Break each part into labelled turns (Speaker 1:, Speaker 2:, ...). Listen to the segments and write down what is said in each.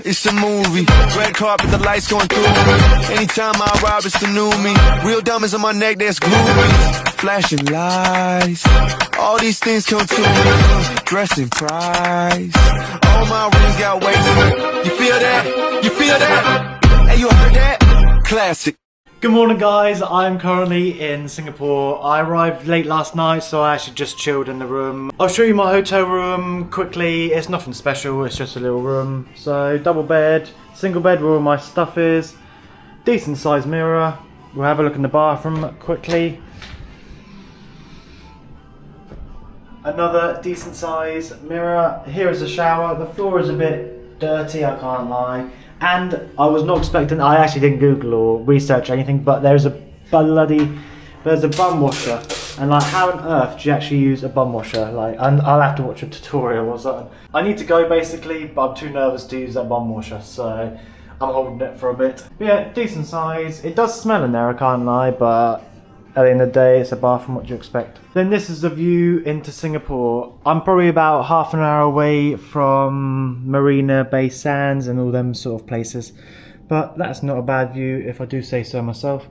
Speaker 1: It's a movie. Red carpet, the lights going through me. Anytime I arrive, it's the new me. Real diamonds on my neck, that's groovy. Flashing lights. All these things come to me. Dressing price. All my rings got weight to it. You feel that? You feel that? Hey, you heard that? Classic.
Speaker 2: Good morning guys, I'm currently in Singapore. I arrived late last night, so I actually just chilled in the room. I'll show you my hotel room quickly. It's nothing special, it's just a little room. So double bed, single bed where all my stuff is. Decent sized mirror. We'll have a look in the bathroom quickly. Another decent sized mirror. Here is a shower. The floor is a bit dirty, I can't lie. And I was not expecting, I actually didn't Google or research anything, but there's a bum washer. And like, how on earth do you actually use a bum washer? Like, and I'll have to watch a tutorial or something. I need to go basically, but I'm too nervous to use that bum washer, so I'm holding it for a bit. But yeah, decent size. It does smell in there, I can't lie, but at the end of the day, it's a bathroom, what do you expect? Then this is the view into Singapore. I'm probably about half an hour away from Marina Bay Sands and all them sort of places. But that's not a bad view, if I do say so myself.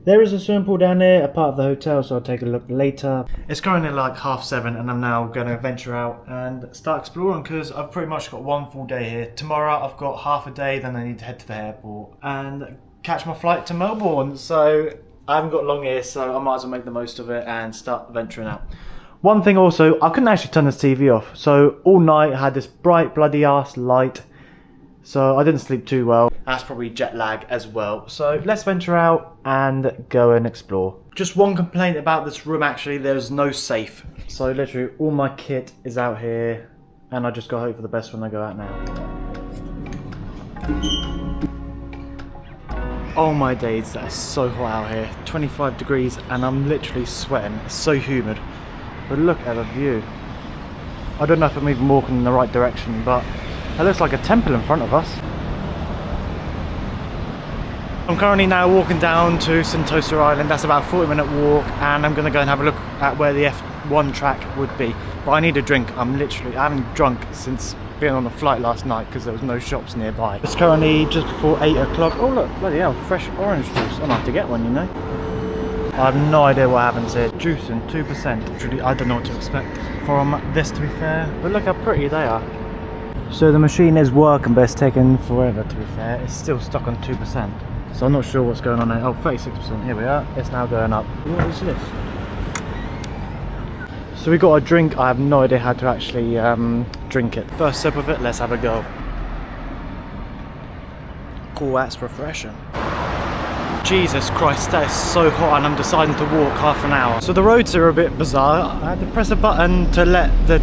Speaker 2: There is a swimming pool down there, a part of the hotel, so I'll take a look later. It's currently like 7:30 and I'm now going to venture out and start exploring because I've pretty much got one full day here. Tomorrow I've got half a day, then I need to head to the airport and catch my flight to Melbourne. So I haven't got long here, so I might as well make the most of it and start venturing out. One thing also, I couldn't actually turn this TV off, so all night I had this bright bloody ass light, so I didn't sleep too well. That's probably jet lag as well. So let's venture out and go and explore. Just one complaint about this room actually, there's no safe. So literally all my kit is out here, and I just gotta hope for the best when I go out now. Oh my days, that is so hot out here. 25 degrees and I'm literally sweating. It's so humid. But look at the view. I don't know if I'm even walking in the right direction, but it looks like a temple in front of us. I'm currently now walking down to Sentosa Island. That's about a 40-minute walk, and I'm going to go and have a look at where the F1 track would be. But I need a drink. I haven't drunk since being on the flight last night because there was no shops nearby. It's currently just before 8 o'clock. Oh look, bloody hell, fresh orange juice. I'm gonna have to get one, you know. I have no idea what happens here. Juicing 2%. Really, I don't know what to expect from this, to be fair. But look how pretty they are. So the machine is working, but it's taking forever, to be fair. It's still stuck on 2%. So I'm not sure what's going on there. Oh, 36%, here we are. It's now going up. What is this? So we got a drink. I have no idea how to actually drink it. First sip of it, let's have a go. Cool, that's refreshing. Jesus Christ, that is so hot, and I'm deciding to walk half an hour. So the roads are a bit bizarre. I had to press a button to let the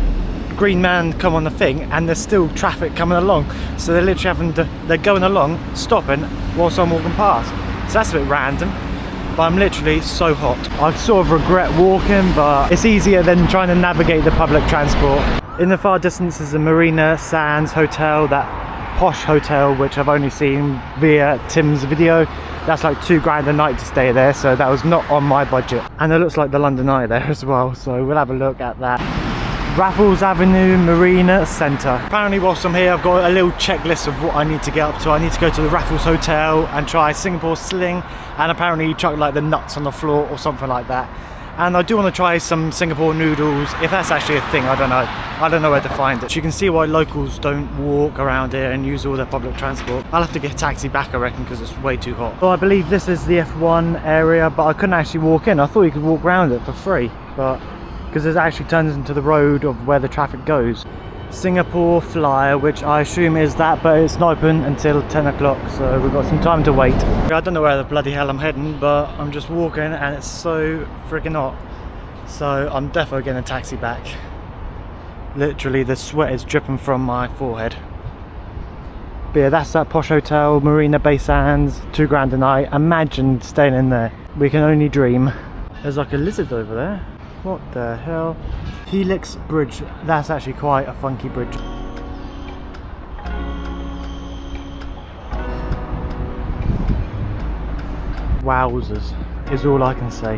Speaker 2: green man come on the thing, and there's still traffic coming along. So they're literally they're going along, stopping whilst I'm walking past. So that's a bit random. But I'm literally so hot. I sort of regret walking, but it's easier than trying to navigate the public transport. In the far distance is the Marina Sands Hotel, that posh hotel which I've only seen via Tim's video. That's like $2 a night to stay there, so that was not on my budget. And it looks like the London Eye there as well, so we'll have a look at that. Raffles Avenue Marina Centre. Apparently whilst I'm here I've got a little checklist of what I need to get up to. I need to go to the Raffles Hotel and try Singapore Sling, and apparently you chuck like the nuts on the floor or something like that. And I do want to try some Singapore noodles, if that's actually a thing, I don't know. I don't know where to find it. You can see why locals don't walk around here and use all their public transport. I'll have to get a taxi back, I reckon, because it's way too hot. Well, I believe this is the F1 area, but I couldn't actually walk in. I thought you could walk around it for free, but because it actually turns into the road of where the traffic goes. Singapore Flyer, which I assume is that, but it's not open until 10 o'clock, so we've got some time to wait. I don't know where the bloody hell I'm heading, but I'm just walking and it's so freaking hot. So I'm definitely getting a taxi back. Literally the sweat is dripping from my forehead. But yeah, that's that posh hotel, Marina Bay Sands, $2 a night. Imagine staying in there. We can only dream. There's like a lizard over there. What the hell? Helix Bridge. That's actually quite a funky bridge. Wowzers is all I can say.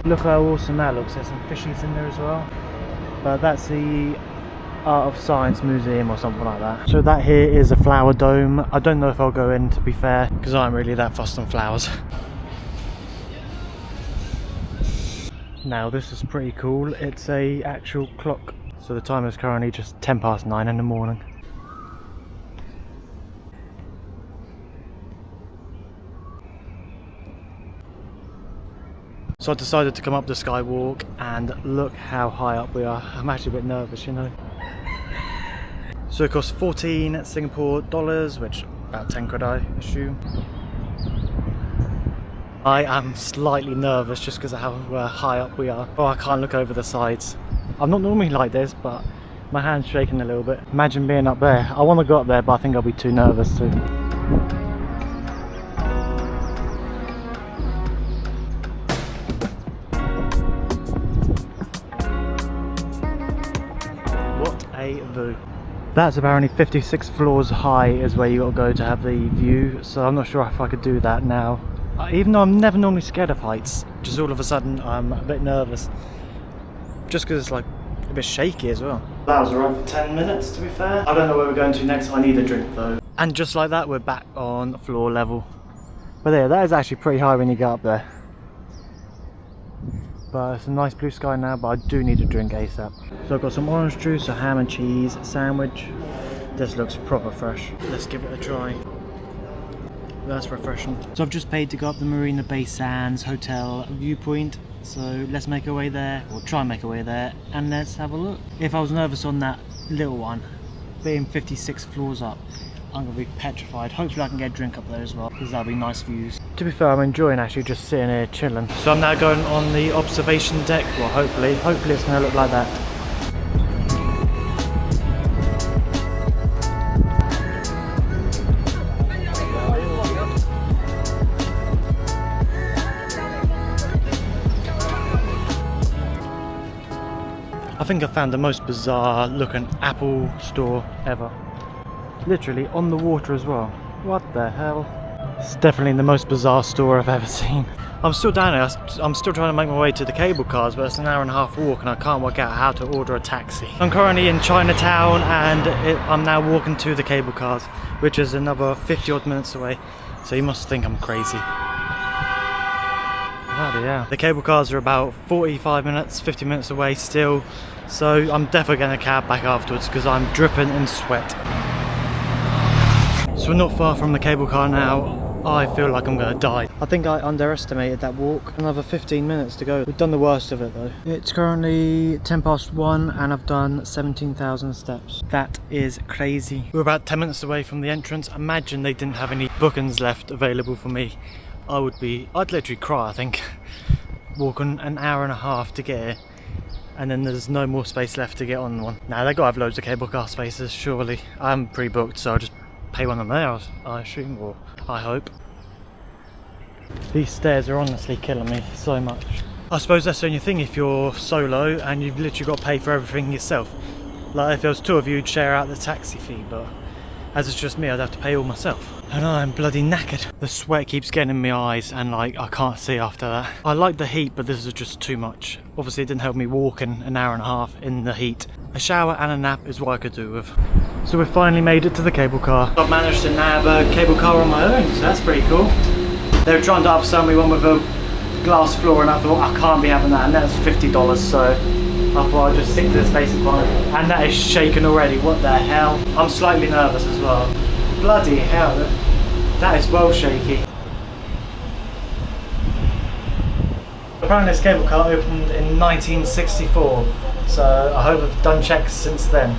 Speaker 2: Look how awesome that looks. There's some fishies in there as well. But that's the Art of Science Museum or something like that. So that here is a flower dome. I don't know if I'll go in, to be fair, because I'm really that fussed on flowers. Now this is pretty cool. It's a actual clock. So the time is currently just 9:10 in the morning. So I decided to come up the skywalk and look how high up we are. I'm actually a bit nervous, you know. So it costs 14 Singapore dollars, which about 10 quid I assume. I am slightly nervous just because of how high up we are. Oh, I can't look over the sides. I'm not normally like this, but my hand's shaking a little bit. Imagine being up there. I want to go up there, but I think I'll be too nervous to. What a view. That's apparently 56 floors high is where you got to go to have the view, so I'm not sure if I could do that now. Even though I'm never normally scared of heights, just all of a sudden I'm a bit nervous. Just because it's like a bit shaky as well. That was around for 10 minutes, to be fair. I don't know where we're going to next. I need a drink though. And just like that, we're back on floor level. But yeah, that is actually pretty high when you get up there. But it's a nice blue sky now, but I do need a drink ASAP. So I've got some orange juice, a ham and cheese sandwich. This looks proper fresh. Let's give it a try. That's refreshing. So I've just paid to go up the Marina Bay Sands Hotel viewpoint. So let's make our way there, or try and make our way there, and let's have a look. If I was nervous on that little one, being 56 floors up, I'm going to be petrified. Hopefully I can get a drink up there as well, because that'll be nice views. To be fair, I'm enjoying actually just sitting here chilling. So I'm now going on the observation deck. Well, hopefully it's going to look like that. I think I found the most bizarre looking Apple store ever. Literally on the water as well. What the hell? It's definitely the most bizarre store I've ever seen. I'm still down here. I'm still trying to make my way to the cable cars, but it's an hour and a half walk and I can't work out how to order a taxi. I'm currently in Chinatown and I'm now walking to the cable cars, which is another 50 odd minutes away. So you must think I'm crazy. Bloody hell. The cable cars are about 45 minutes, 50 minutes away still. So I'm definitely getting a cab back afterwards because I'm dripping in sweat. So we're not far from the cable car now. I feel like I'm going to die. I think I underestimated that walk. Another 15 minutes to go. We've done the worst of it though. It's currently 1:10 and I've done 17,000 steps. That is crazy. We're about 10 minutes away from the entrance. Imagine they didn't have any bookings left available for me. I'd literally cry, I think. Walking an hour and a half to get here. And then there's no more space left to get on one. Now they gotta have loads of cable car spaces, surely. I'm pre-booked, so I'll just pay one of them there, I assume, or I hope. These stairs are honestly killing me so much. I suppose that's the only thing if you're solo and you've literally got to pay for everything yourself. Like if there was two of you, you'd share out the taxi fee, but as it's just me, I'd have to pay all myself. And I'm bloody knackered. The sweat keeps getting in my eyes and like I can't see after that. I like the heat, but this is just too much. Obviously it didn't help me walking an hour and a half in the heat. A shower and a nap is what I could do with. So we've finally made it to the cable car. I've managed to nab a cable car on my own, so that's pretty cool. They were trying to upsell me one with a glass floor and I thought I can't be having that, and that's $50, so I thought I'd just stick to this basic one. And that is shaking already, what the hell? I'm slightly nervous as well. Bloody hell, that is well shaky. Apparently this cable car opened in 1964, so I hope I've done checks since then.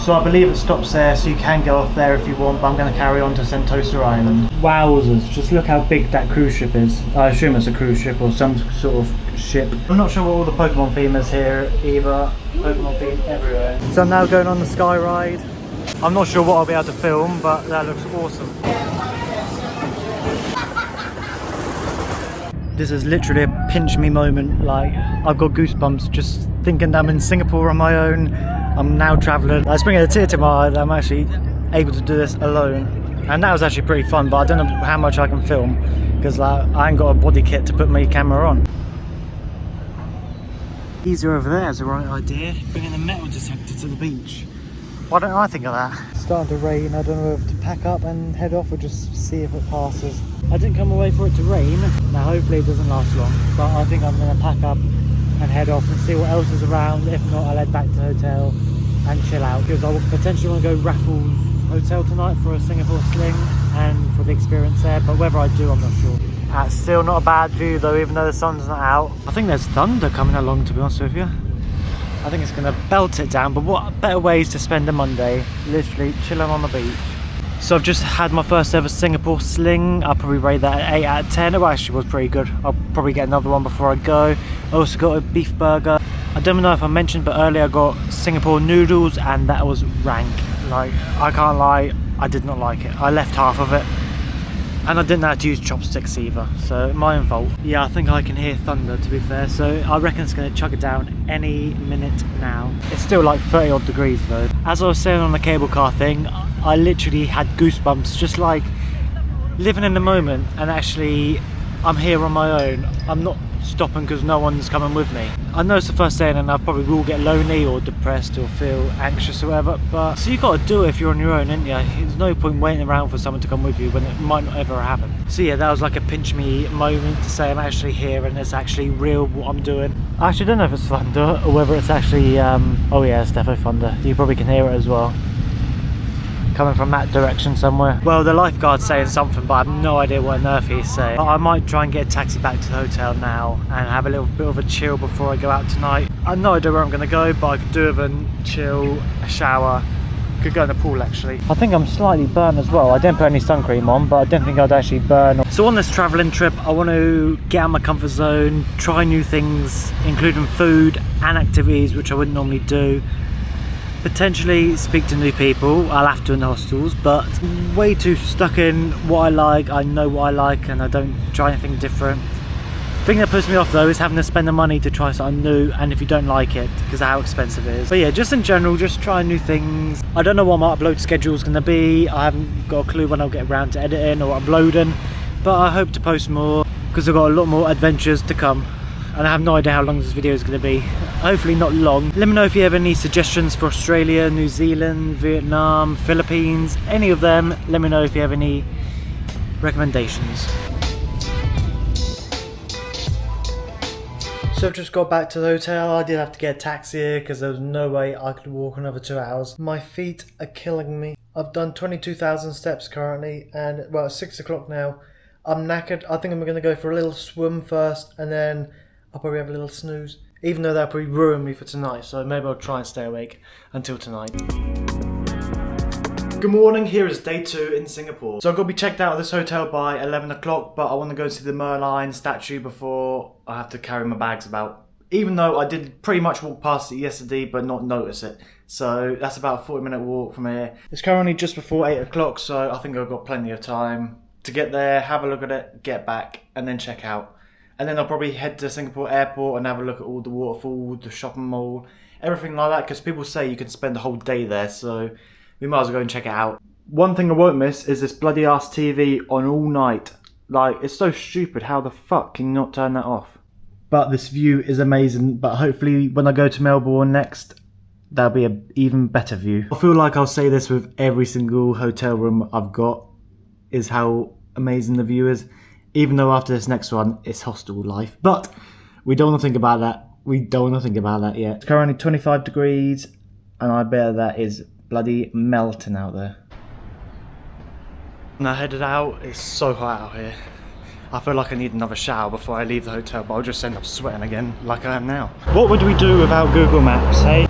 Speaker 2: So I believe it stops there, so you can go off there if you want, but I'm going to carry on to Sentosa Island. Wowzers, just look how big that cruise ship is. I assume it's a cruise ship or some sort of ship. I'm not sure what all the Pokemon theme is here either. Pokemon theme everywhere. So I'm now going on the Sky Ride. I'm not sure what I'll be able to film, but that looks awesome. This is literally a pinch me moment. Like, I've got goosebumps just thinking that I'm in Singapore on my own. I'm now travelling. It's bringing a tear to my eye that I'm actually able to do this alone. And that was actually pretty fun, but I don't know how much I can film because like, I ain't got a body kit to put my camera on. Easier over there is the right idea, bringing the metal detector to the beach. Why don't I think of that? It's starting to rain, I don't know if to pack up and head off or just see if it passes. I didn't come away for it to rain, now hopefully it doesn't last long, but I think I'm going to pack up and head off and see what else is around. If not, I'll head back to the hotel and chill out, because I will potentially want to go Raffles Hotel tonight for a Singapore sling and for the experience there, but whether I do, I'm not sure. That's still not a bad view though, even though the sun's not out. I think there's thunder coming along, to be honest with you. I think it's going to belt it down, but what better ways to spend a Monday, literally chilling on the beach. So I've just had my first ever Singapore sling. I'll probably rate that at 8 out of 10. It actually was pretty good. I'll probably get another one before I go. I also got a beef burger. I don't know if I mentioned, but earlier I got Singapore noodles and that was rank. Like, I can't lie, I did not like it. I left half of it. And I didn't know how to use chopsticks either, so my own fault. Yeah, I think I can hear thunder, to be fair, so I reckon it's going to chuck it down any minute now. It's still like 30 odd degrees though. As I was saying on the cable car thing, I literally had goosebumps, just like living in the moment, and actually I'm here on my own. I'm not stopping because no one's coming with me. I know it's the first day and I probably will get lonely or depressed or feel anxious or whatever, but so you got to do it if you're on your own, ain't you? There's no point waiting around for someone to come with you when it might not ever happen. So yeah, that was like a pinch me moment to say I'm actually here and it's actually real what I'm doing. I actually don't know if it's thunder or whether it's actually oh yeah, it's definitely thunder. You probably can hear it as well, coming from that direction somewhere. Well, the lifeguard's saying something, but I have no idea what on earth he's saying. But I might try and get a taxi back to the hotel now and have a little bit of a chill before I go out tonight. I have no idea where I'm going to go, but I could do with a chill, a shower. Could go in the pool actually. I think I'm slightly burnt as well. I didn't put any sun cream on, but I didn't think I'd actually burn. So on this travelling trip, I want to get out of my comfort zone, try new things, including food and activities which I wouldn't normally do. Potentially speak to new people. I'll have to in the hostels, but way too stuck in what I like. I know what I like and I don't try anything different. The thing that puts me off though is having to spend the money to try something new, and if you don't like it, because of how expensive it is. But yeah, just in general, just trying new things. I don't know what my upload schedule is going to be. I haven't got a clue when I'll get around to editing or uploading, but I hope to post more because I've got a lot more adventures to come. And I have no idea how long this video is going to be. Hopefully not long. Let me know if you have any suggestions for Australia, New Zealand, Vietnam, Philippines, any of them. Let me know if you have any recommendations. So I've just got back to the hotel. I did have to get a taxi here because there was no way I could walk another 2 hours. My feet are killing me. I've done 22,000 steps currently, and well, it's 6 o'clock now. I'm knackered. I think I'm going to go for a little swim first and then I'll probably have a little snooze, even though that'll probably ruin me for tonight, so maybe I'll try and stay awake until tonight. Good morning, here is day 2 in Singapore. So I've got to be checked out of this hotel by 11 o'clock, but I want to go see the Merlion statue before I have to carry my bags about. Even though I did pretty much walk past it yesterday, but not notice it. So that's about a 40-minute walk from here. It's currently just before 8 o'clock, so I think I've got plenty of time to get there, have a look at it, get back, and then check out. And then I'll probably head to Singapore airport and have a look at all the waterfalls, the shopping mall, everything like that, because people say you can spend the whole day there, so we might as well go and check it out. One thing I won't miss is this bloody ass TV on all night. Like, it's so stupid, how the fuck can you not turn that off? But this view is amazing, but hopefully when I go to Melbourne next, that'll be an even better view. I feel like I'll say this with every single hotel room I've got, is how amazing the view is. Even though after this next one, it's hostel life. But we don't want to think about that. We don't want to think about that yet. It's currently 25 degrees, and I bet that is bloody melting out there. And I headed out. It's so hot out here. I feel like I need another shower before I leave the hotel, but I'll just end up sweating again like I am now. What would we do without Google Maps, hey?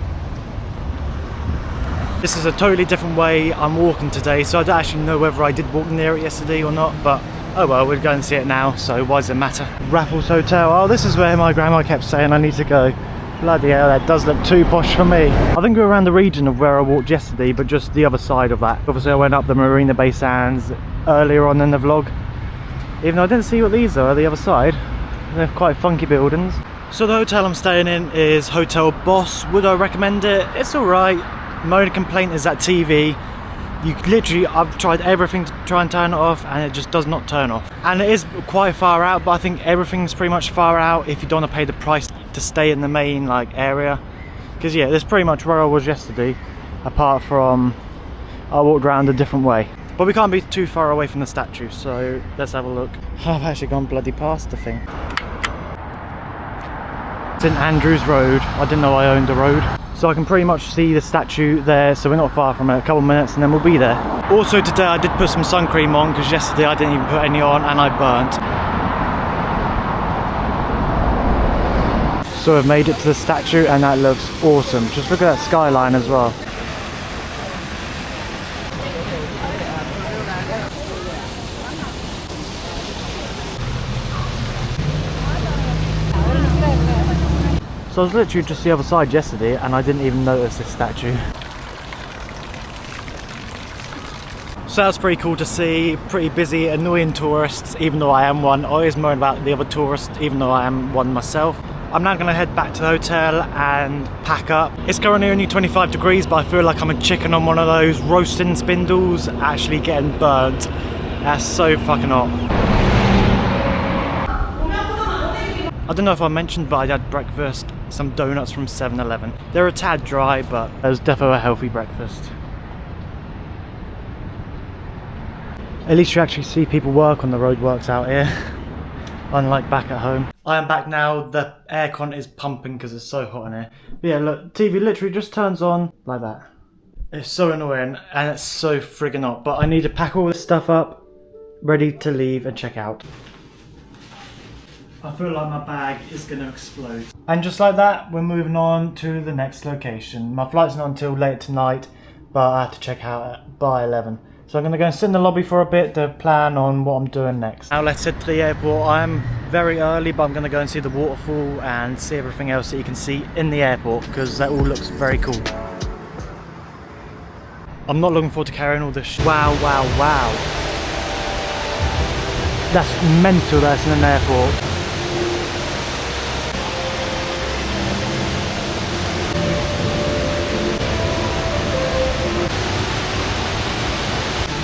Speaker 2: This is a totally different way I'm walking today, so I don't actually know whether I did walk near it yesterday or not, but oh well, we'll go and see it now, so why does it matter? Raffles Hotel. Oh, this is where my grandma kept saying I need to go. Bloody hell, that does look too posh for me. I think we're around the region of where I walked yesterday, but just the other side of that. Obviously I went up the Marina Bay Sands earlier on in the vlog, even though I didn't see what these are the other side. They're quite funky buildings. So the hotel I'm staying in is Hotel Boss. Would I recommend it? It's alright. My only complaint is that TV. You literally, I've tried everything to try and turn it off and it just does not turn off. And it is quite far out, but I think everything's pretty much far out if you don't want to pay the price to stay in the main like area. Because yeah, that's pretty much where I was yesterday, apart from I walked around a different way. But we can't be too far away from the statue, so let's have a look. I've actually gone bloody past the thing. St Andrews Road. I didn't know I owned a road. So I can pretty much see the statue there, so we're not far from it. A couple minutes and then we'll be there. Also today I did put some sun cream on, because yesterday I didn't even put any on and I burnt. So I've made it to the statue and that looks awesome. Just look at that skyline as well. So I was literally just the other side yesterday and I didn't even notice this statue. So that's pretty cool to see. Pretty busy, annoying tourists, even though I am one. I always moan about the other tourists, even though I am one myself. I'm now gonna head back to the hotel and pack up. It's currently only 25 degrees, but I feel like I'm a chicken on one of those roasting spindles, actually getting burnt. That's so fucking hot. I don't know if I mentioned, but I had breakfast, some donuts from 7-Eleven. They're a tad dry, but it was definitely a healthy breakfast. At least you actually see people work on the roadworks out here, unlike back at home. I am back now, the aircon is pumping because it's so hot in here. But yeah, look, TV literally just turns on like that. It's so annoying and it's so friggin' hot, but I need to pack all this stuff up, ready to leave and check out. I feel like my bag is going to explode. And just like that, we're moving on to the next location. My flight's not until late tonight, but I have to check out by 11. So I'm going to go and sit in the lobby for a bit to plan on what I'm doing next. Now let's head to the airport. I'm very early, but I'm going to go and see the waterfall and see everything else that you can see in the airport, because that all looks very cool. I'm not looking forward to carrying all this wow, wow, wow. That's mental, that's in an airport.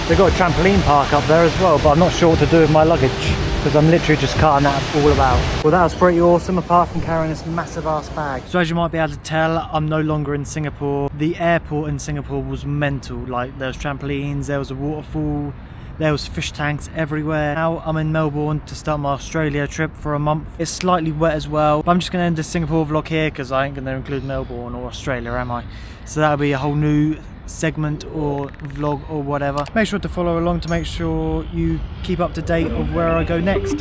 Speaker 2: They've got a trampoline park up there as well, but I'm not sure what to do with my luggage because I'm literally just carting that all about. Well, that was pretty awesome apart from carrying this massive ass bag. So as you might be able to tell, I'm no longer in Singapore. The airport in Singapore was mental. Like, there was trampolines, there was a waterfall, there was fish tanks everywhere. Now I'm in Melbourne to start my Australia trip for a month. It's slightly wet as well, but I'm just going to end the Singapore vlog here because I ain't going to include Melbourne or Australia, am I? So that'll be a whole new segment or vlog or whatever. Make sure to follow along to make sure you keep up to date of where I go next.